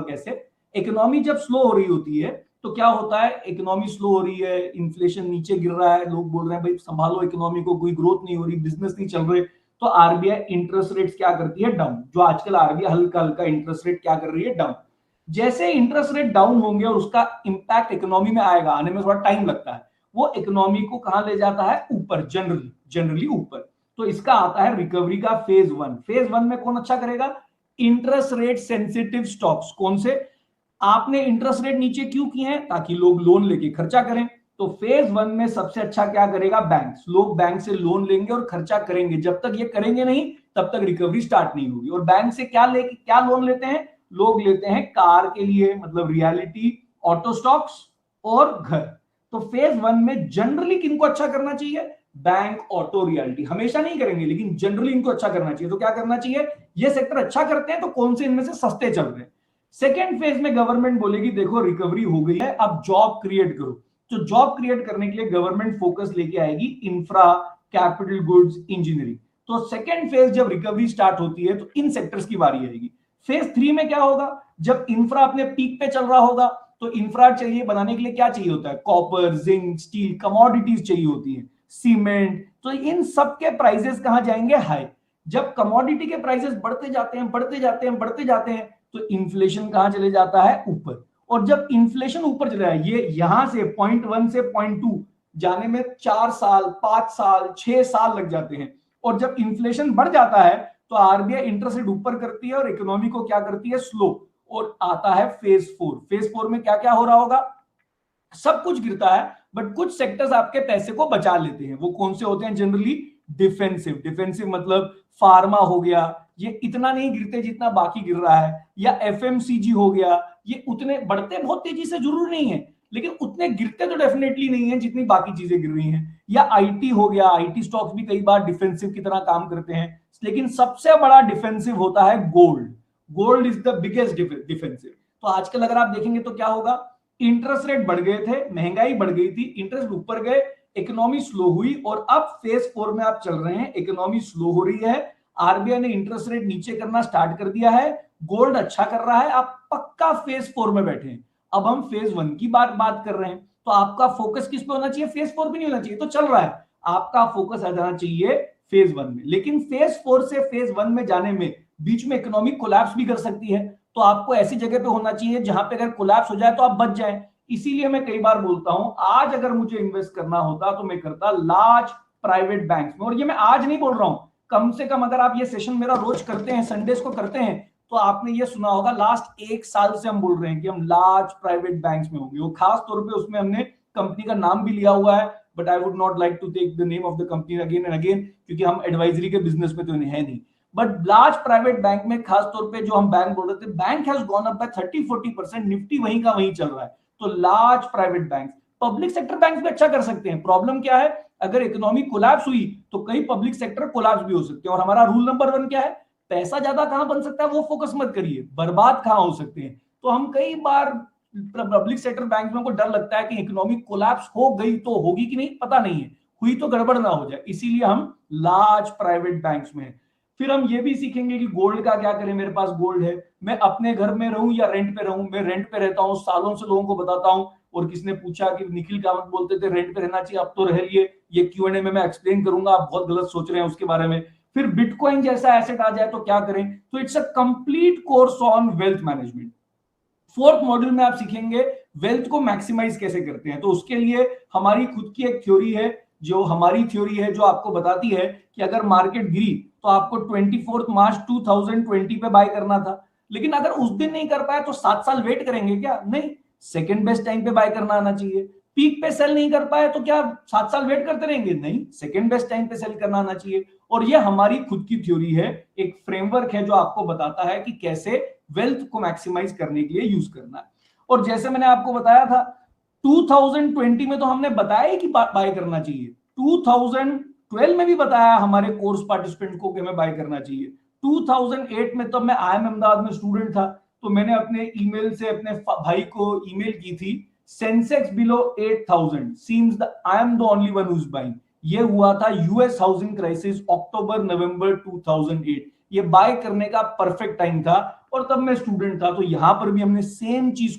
कैसे। इकोनॉमी जब स्लो हो रही होती है तो क्या होता है, इकोनॉमी स्लो हो रही है, इन्फ्लेशन नीचे गिर रहा है, लोग बोल रहे हैं भाई संभालो इकोनॉमी को, कोई ग्रोथ नहीं हो रही, बिजनेस नहीं चल रहे, तो आरबीआई इंटरेस्ट रेट्स क्या करती है, डाउन। जो आजकल आरबीआई हल्का हल्का इंटरेस्ट रेट क्या कर रही है, डाउन। जैसे इंटरेस्ट रेट डाउन होंगे और उसका इंपैक्ट इकोनॉमी में आएगा, आने में थोड़ा टाइम लगता है, वो इकोनॉमी को कहां ले जाता है, ऊपर, जनरली ऊपर। तो इसका आता है रिकवरी का फेज वन। फेज वन में कौन अच्छा करेगा, इंटरेस्ट रेट सेंसिटिव स्टॉक्स। कौन से, आपने इंटरेस्ट रेट नीचे क्यों किए हैं, ताकि लोग लोन लेके खर्चा करें। तो फेज वन में सबसे अच्छा क्या करेगा, बैंक्स। लोग बैंक से लोन लेंगे और खर्चा करेंगे, जब तक ये करेंगे नहीं तब तक रिकवरी स्टार्ट नहीं होगी। और बैंक से क्या लोन लेते हैं, लोग लेते हैं कार के लिए, मतलब रियलिटी, ऑटो स्टॉक्स और घर। तो फेज वन में जनरली किनको अच्छा करना चाहिए, बैंक, ऑटो, रियलिटी। हमेशा नहीं करेंगे लेकिन जनरली इनको अच्छा करना चाहिए। तो क्या करना चाहिए, ये सेक्टर अच्छा करते हैं तो कौन से इनमें से सस्ते चल रहे हैं। सेकेंड फेज में गवर्नमेंट बोलेगी देखो रिकवरी हो गई है, अब जॉब क्रिएट करो। तो जॉब क्रिएट करने के लिए गवर्नमेंट फोकस लेके आएगी इंफ्रा, कैपिटल गुड्स, इंजीनियरिंग। तो सेकेंड फेज जब रिकवरी स्टार्ट होती है तो इन सेक्टर्स की बारी आएगी। फेज थ्री में क्या होगा, जब इंफ्रा अपने पीक पे चल रहा होगा, तो इंफ्रा चाहिए बनाने के लिए क्या चाहिए होता है, कॉपर, जिंक, स्टील, कमोडिटीज चाहिए होती है, सीमेंट। तो इन सब के प्राइसेस कहां जाएंगे, हाई। जब कमोडिटी के प्राइसेस बढ़ते जाते हैं, बढ़ते जाते हैं, तो इन्फ्लेशन कहां चले जाता है, ऊपर। और जब इन्फ्लेशन ऊपर चला है, ये यहां से पॉइंट 1 से पॉइंट 2 जाने में 4 साल, 5 साल, 6 साल लग जाते हैं। और जब इन्फ्लेशन बढ़ जाता है तो आरबीआई इंटरेस्ट रेट ऊपर करती है और इकोनॉमी को क्या करती है, स्लो। और आता है फेज फोर। फेज फोर में क्या क्या हो रहा होगा, सब कुछ गिरता है बट कुछ सेक्टर्स आपके पैसे को बचा लेते हैं। वो कौन से होते हैं, जनरली डिफेंसिव मतलब फार्मा हो गया, ये इतना नहीं गिरते जितना बाकी गिर रहा है, या एफएमसीजी हो गया, ये उतने बढ़ते बहुत तेजी से जरूर नहीं है लेकिन उतने गिरते तो डेफिनेटली नहीं है जितनी बाकी चीजें गिर रही हैं। या आईटी हो गया, आईटी स्टॉक्स भी कई बार डिफेंसिव की तरह काम करते हैं। लेकिन सबसे बड़ा डिफेंसिव होता है gold. Gold is the biggest defensive. तो आजकल अगर आप देखेंगे तो क्या होगा, इंटरेस्ट रेट बढ़ गए थे, महंगाई बढ़ गई थी, इंटरेस्ट ऊपर गए, इकोनॉमी स्लो हुई, और अब फेज फोर में आप चल रहे हैं, इकोनॉमी स्लो हो रही है, आरबीआई ने इंटरेस्ट रेट नीचे करना स्टार्ट कर दिया है, गोल्ड अच्छा कर रहा है, आप पक्का फेज फोर में बैठे हैं। अब हम फेज वन की बात कर रहे हैं, तो आपका फोकस किस पे होना चाहिए, फेज फोर पे नहीं होना चाहिए, तो चल रहा है, आपका फोकस आ जाना चाहिए फेज वन में। लेकिन फेज फोर से फेज वन में जाने में बीच में इकोनॉमिक कोलैप्स भी कर सकती है, तो आपको ऐसी जगह पे होना चाहिए जहां पे अगर कोलैप्स हो जाए तो आप बच जाएं। इसीलिए मैं कई बार बोलता हूं, आज अगर मुझे इन्वेस्ट करना होता तो मैं करता लार्ज प्राइवेट बैंक्स में। और ये मैं आज नहीं बोल रहा हूं, कम से कम अगर आप ये सेशन मेरा रोज करते हैं, संडेज को करते हैं, तो आपने ये सुना होगा लास्ट 1 साल से हम बोल रहे हैं कि हम लार्ज प्राइवेट बैंक्स में होंगे। वो खास तौर पे उसमें हमने कंपनी का नाम भी लिया हुआ है, but I would not like to take the name of the company again and again, क्योंकि हम एडवाइजरी के बिजनेस में तो है नहीं। बट लार्ज प्राइवेट बैंक में खास तौर पे जो हम बैंक बोल रहे थे, bank has gone up by 30-40%, Nifty वहीं का वहीं चल रहा है। तो large private bank, public sector bank भी अच्छा कर सकते हैं। प्रॉब्लम क्या है, अगर इकोनॉमी कोलैप्स हुई तो कई पब्लिक सेक्टर कोलैप्स भी हो सकते हैं। और हमारा रूल नंबर 1 क्या है, पैसा ज्यादा कहां बन सकता है वो फोकस मत करिए, बर्बाद कहां हो सकते हैं। तो हम कई बार पब्लिक सेक्टर बैंक में को डर लगता है कि इकोनॉमी कोलैप्स हो गई तो होगी कि नहीं पता नहीं है, हुई तो गड़बड़ ना हो जाए, इसीलिए हम लार्ज प्राइवेट बैंक्स में। फिर हम ये भी सीखेंगे कि गोल्ड का क्या करें। मेरे पास गोल्ड है, मैं अपने घर में रहूं या रेंट पे रहूं, मैं रेंट पे रहता हूं, सालों से लोगों को बताता हूं। और किसने पूछा कि निखिल कामत बोलते थे रेंट पे रहना चाहिए, अब तो रह लिए, ये Q&A में मैं एक्सप्लेन करूंगा, आप बहुत गलत सोच रहे हैं उसके बारे में। फिर बिटकॉइन जैसा एसेट आ जाए तो क्या करें, तो it's a complete course on wealth management. Fourth module में आप सीखेंगे वेल्थ को मैक्सिमाइज कैसे करते हैं। तो उसके लिए हमारी खुद की एक थ्योरी है, जो हमारी थ्योरी है जो आपको बताती है कि अगर मार्केट गिरी तो आपको 24 मार्च 2020 पे बाय करना था, लेकिन अगर उस दिन नहीं कर पाए तो 7 साल वेट करेंगे क्या, नहीं, सेकंड बेस्ट टाइम पे बाय करना आना चाहिए। पीक पे सेल नहीं कर पाए तो क्या 7 साल वेट करते रहेंगे, नहीं, सेकंड बेस्ट टाइम पे सेल करना आना चाहिए। और ये हमारी खुद की थ्योरी है, एक फ्रेमवर्क है जो आपको बताता है कि कैसे वेल्थ को मैक्सिमाइज करने के लिए यूज करना है। और जैसे मैंने आपको बताया था 2020 में तो हमने बताया कि बाय करना चाहिए, 2012 में भी बताया हमारे कोर्स पार्टिसिपेंट को कि हमें बाय करना चाहिए। 2008 में तो मैं IIM अहमदाबाद में स्टूडेंट था, तो मैंने अपने ईमेल से अपने भाई को ईमेल की थी, Sensex below 8000 seems the I am the only one who is buying. ये हुआ था यूएस हाउसिंग क्राइसिस, अक्टूबर नवंबर 2008। ये बाय करने का परफेक्ट टाइम था। और तब मैं स्टूडेंट था, तो यहां पर भी हमने सेम चीज को